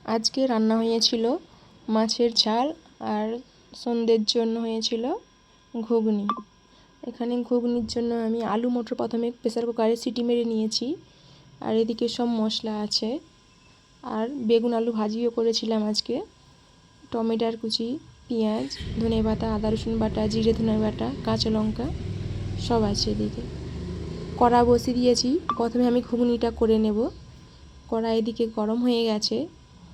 আজকে রান্না হয়েছিল মাছের ঝাল আর সন্ধ্যের জন্য হয়েছিল ঘুগনি। এখানে ঘুগনির জন্য আমি আলু মটর প্রথমে প্রেসার কুকারে সিটি মেরে নিয়েছি, আর এদিকে সব মশলা আছে। আর বেগুন আলু ভাজিও করেছিলাম আজকে। টমেটোর কুচি, পেঁয়াজ, ধনেপাতা, আদা রসুন বাটা, জিরে ধনে বাটা, কাঁচা লঙ্কা সব আছে এদিকে। কড়া বসিয়ে দিয়েছি, প্রথমে আমি ঘুগনিটা করে নেব। কড়া এদিকে গরম হয়ে গেছে,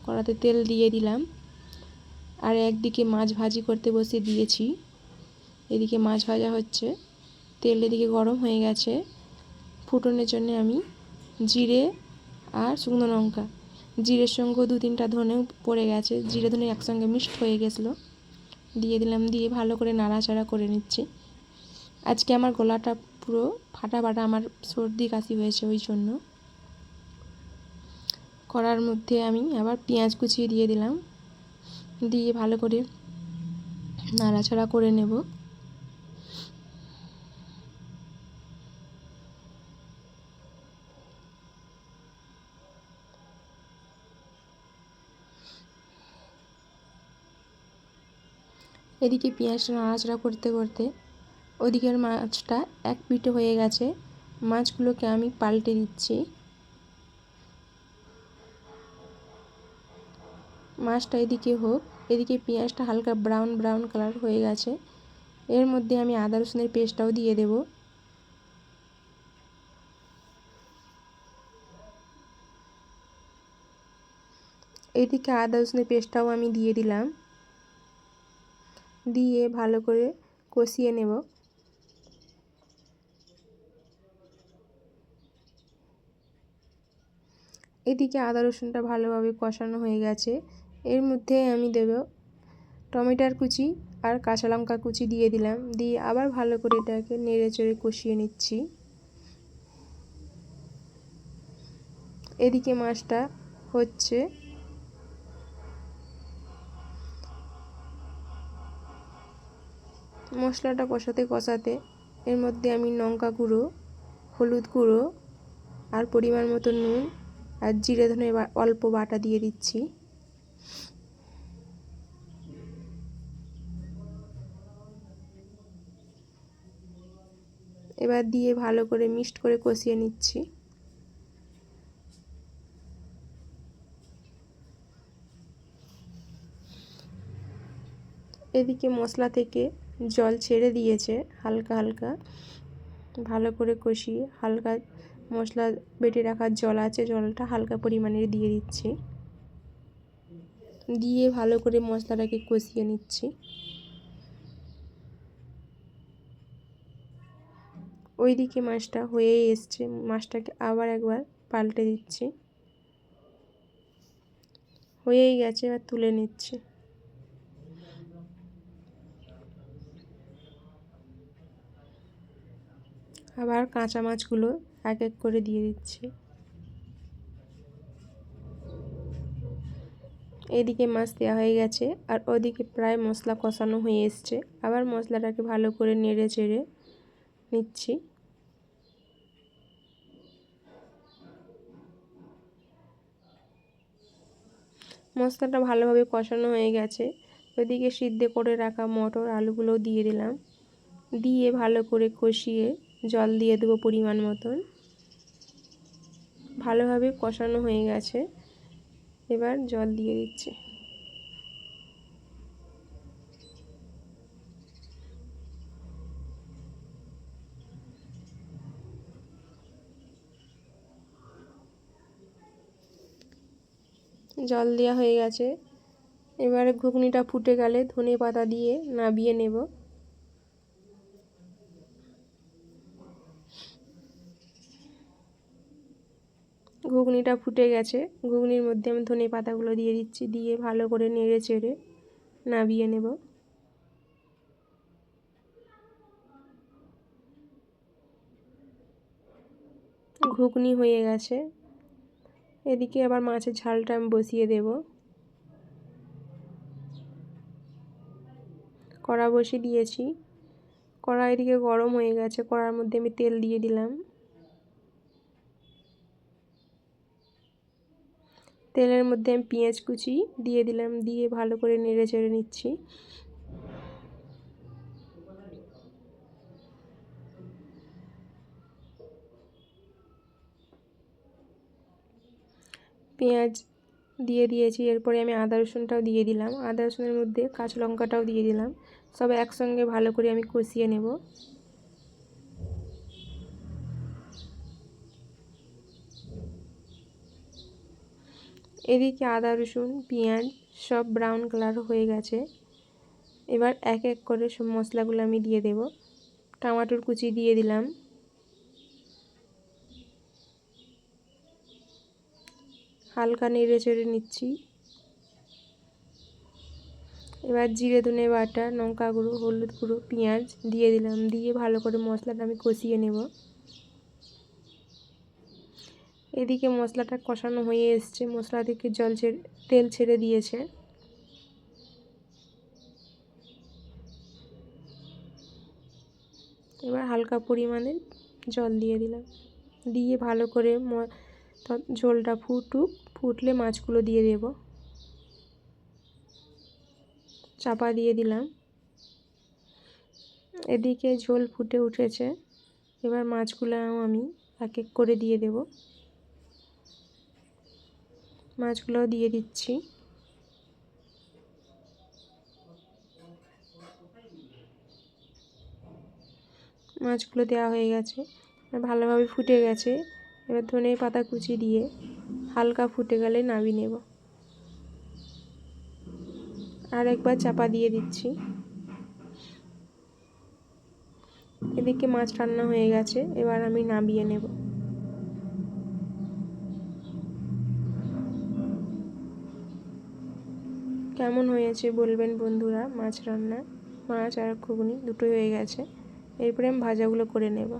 কড়াতে তেল দিয়ে দিলাম। আর একদিকে মাছ ভাজি করতে বসিয়ে দিয়েছি, এদিকে মাছ ভাজা হচ্ছে। তেল এদিকে গরম হয়ে গেছে। ফুটনের জন্য আমি জিরে আর শুকনো লঙ্কা, জিরের সঙ্গে 2-3টা ধনেও পড়ে গেছে, জিরে ধনে একসঙ্গে মিক্সড হয়ে গেছিলো, দিয়ে দিলাম। দিয়ে ভালো করে নাড়াচাড়া করে নিচ্ছি। আজকে আমার গলাটা পুরো ফাটা ফাটা, আমার সর্দি কাশি হয়েছে, ওই জন্য। কড়ার মধ্যে আমি আবার পেঁয়াজ কুচিয়ে দিয়ে দিলাম, দিয়ে ভালো করে নাড়াচাড়া করে নেব। এদিকে পেঁয়াজটা নাড়াচাড়া করতে করতে ওদিকের মাছটা এক পিঠে হয়ে গেছে, মাছগুলোকে আমি পাল্টে দিচ্ছি। মাছটা এদিকে হোক, এদিকে পেঁয়াজটা হালকা ব্রাউন ব্রাউন কালার হয়ে গেছে। এর মধ্যে আমি আদা রসুনের পেস্টটাও দিয়ে দেব। এদিকে আদা রসুনের পেস্টটাও আমি দিয়ে দিলাম, দিয়ে ভালো করে কষিয়ে নেব। এদিকে আদা রসুনটা ভালোভাবে কষানো হয়ে গেছে। এর মধ্যে আমি দেব টমেটোর কুচি আর কাঁচা লঙ্কা কুচি দিয়ে দিলাম, দিয়ে আবার ভালো করে এটাকে নেড়ে চেড়ে কষিয়ে নিচ্ছি। এদিকে মাছটা হচ্ছে। মশলাটা কষাতে কষাতে এর মধ্যে আমি লঙ্কা গুঁড়ো, হলুদ গুঁড়ো আর পরিমাণ মতো নুন আর জিরে ধনে অল্প বাটা দিয়ে দিচ্ছি। এবার দিয়ে ভালো করে মিক্সড করে কষিয়ে নিচ্ছি। এদিকে মশলা থেকে জল ছেড়ে দিয়েছে হালকা হালকা, ভালো করে কষিয়ে হালকা মশলা বেটে রাখার জল আছে, জলটা হালকা পরিমাণে দিয়ে দিচ্ছি, দিয়ে ভালো করে মশলাটাকে কষিয়ে নিচ্ছি। ওইদিকে মাছটা হয়েই এসছে, মাছটাকে আবার একবার পাল্টে দিচ্ছি। হয়েই গেছে, এবার তুলে নিচ্ছি। আবার কাঁচা মাছগুলো এক এক করে দিয়ে দিচ্ছি। এদিকে মাছ দেওয়া হয়ে গেছে, আর ওদিকে প্রায় মশলা কষানো হয়ে এসছে। আবার মশলাটাকে ভালো করে নেড়ে চেড়ে নিচ্ছি। মশলাটা ভালোভাবে কষানো হয়ে গেছে। ওইদিকে সিদ্ধ করে রাখা মটর আলুগুলো দিয়ে দিলাম, দিয়ে ভালো করে কষিয়ে জল দিয়ে দেবো পরিমাণ মতন। ভালোভাবে কষানো হয়ে গেছে, এবার জল দিয়ে দিচ্ছি। জল দেওয়া হয়ে গেছে, এবারে ঘুগনিটা ফুটে গেলে ধনেপাতা দিয়ে নামিয়ে নেব। ঘুগনিটা ফুটে গেছে, ঘুগনির মধ্যে আমি ধনেপাতাগুলো দিয়ে দিচ্ছি, দিয়ে ভালো করে নেড়ে চেড়ে নামিয়ে নেব। ঘুগনি হয়ে গেছে। এদিকে আবার মাছের ঝালটা আমি বসিয়ে দেব। কড়া বসিয়ে দিয়েছি, কড়া এদিকে গরম হয়ে গেছে, কড়ার মধ্যে আমি তেল দিয়ে দিলাম। তেলের মধ্যে আমি পেঁয়াজ কুচি দিয়ে দিলাম, দিয়ে ভালো করে নেড়ে চেড়ে নিচ্ছি। পেঁয়াজ দিয়ে দিয়েছি, এরপরে আমি আদা রসুনটাও দিয়ে দিলাম, আদা রসুনের মধ্যে কাঁচা লঙ্কাটাও দিয়ে দিলাম। সব একসঙ্গে ভালো করে আমি কষিয়ে নেব। এদিকে আদা রসুন পেঁয়াজ সব ব্রাউন কালার হয়ে গেছে। এবার এক এক করে সব মশলাগুলো আমি দিয়ে দেব। টমেটোর কুচি দিয়ে দিলাম, হালকা নেড়ে চেড়ে নিচ্ছি। এবার জিরে ধনে বাটা, লঙ্কা গুঁড়ো, হলুদ গুঁড়ো, পেঁয়াজ দিয়ে দিলাম, দিয়ে ভালো করে মশলাটা আমি কষিয়ে নেব। এদিকে মশলাটা কষানো হয়ে এসছে, মশলা থেকে তেল ছেড়ে দিয়েছে। এবার হালকা পরিমাণে জল দিয়ে দিলাম, দিয়ে ভালো করে ঝোলটা ফুটলে মাছগুলো দিয়ে দেব। চাপা দিয়ে দিলাম। এদিকে ঝোল ফুটে উঠেছে, এবার মাছগুলো আমি এক এক করে দিয়ে দেব। মাছগুলোও দিয়ে দিচ্ছি। মাছগুলো দেওয়া হয়ে গেছে, ভালোভাবে ফুটে গেছে। এবার ধনে পাতা কুচি দিয়ে হালকা ফুটে গেলে নামিয়ে নেব। আর একবার চাপা দিয়ে দিচ্ছি। এদিকে মাছ রান্না হয়ে গেছে, এবার আমি নামিয়ে নেব। কেমন হয়েছে বলবেন বন্ধুরা মাছ রান্না। মাছ আর ঘুগনি দুটোই হয়ে গেছে, এরপরে আমি ভাজাগুলো করে নেব।